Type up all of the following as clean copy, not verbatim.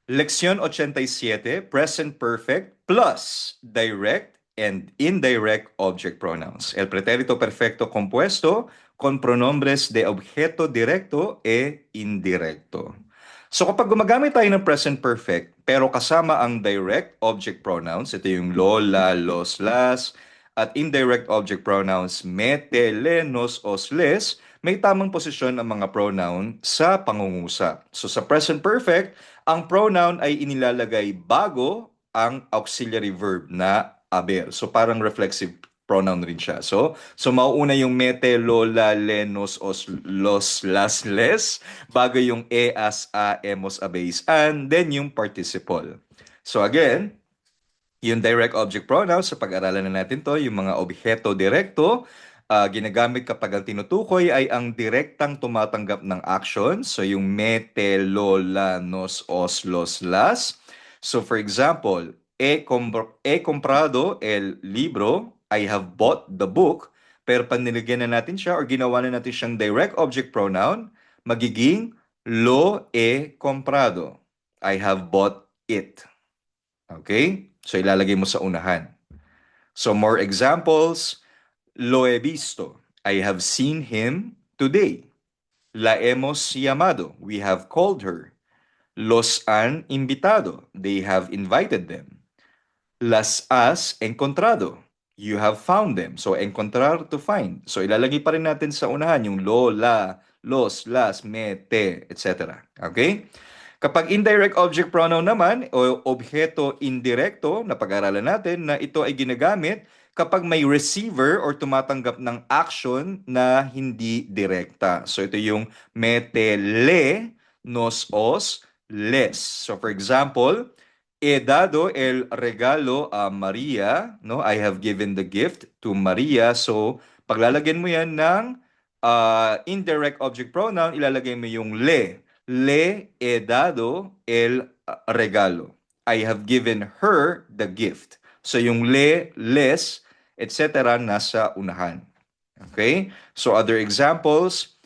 Leksyon 87, present perfect plus direct and indirect object pronouns. El pretérito perfecto compuesto con pronombres de objeto directo e indirecto. So kapag gumagamit tayo ng present perfect pero kasama ang direct object pronouns, ito yung lola, los, las, at indirect object pronouns mete, le, nos, os, les, may tamang posisyon ang mga pronoun sa pangungusap. So sa present perfect, ang pronoun ay inilalagay bago ang auxiliary verb na haber. So parang reflexive pronoun rin siya. So mauuna yung mete, lola, lenos, os, los, las, les, bago yung e, as, a, emos, abes, and then yung participle. So again, yung direct object pronouns, sa pag-aralan na natin to, yung mga objeto direkto, ginagamit kapag ang tinutukoy ay ang direktang tumatanggap ng action. So yung mete, lola, nos, os, los, las. So for example, he comprado el libro, I have bought the book, pero pag nilagyan na natin siya or ginawa na natin siyang direct object pronoun, magiging lo he comprado. I have bought it. Okay? So ilalagay mo sa unahan. So more examples, lo he visto. I have seen him today. La hemos llamado. We have called her. Los han invitado. They have invited them. Las has encontrado. You have found them. So encontrar to find. So ilalagay pa rin natin sa unahan yung lo, la, los, las, me, te, etc. Okay? Kapag indirect object pronoun naman o objeto indirekto na pag-aralan natin na ito ay ginagamit kapag may receiver or tumatanggap ng action na hindi direkta. So ito yung mete, le, nos, os, les. So for example, he dado el regalo a Maria, no? I have given the gift to Maria. So paglalagyan mo yan ng indirect object pronoun, ilalagay mo yung le. Le he dado el regalo. I have given her the gift. So yung le, les, etc. nasa unahan. Okay? So other examples,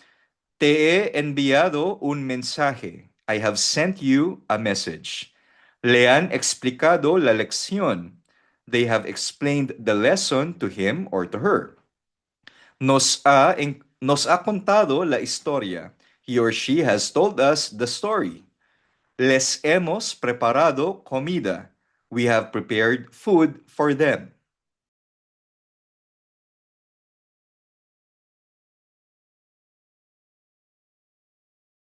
te he enviado un mensaje. I have sent you a message. Le han explicado la lección. They have explained the lesson to him or to her. Nos ha contado la historia. He or she has told us the story. Les hemos preparado comida. We have prepared food for them.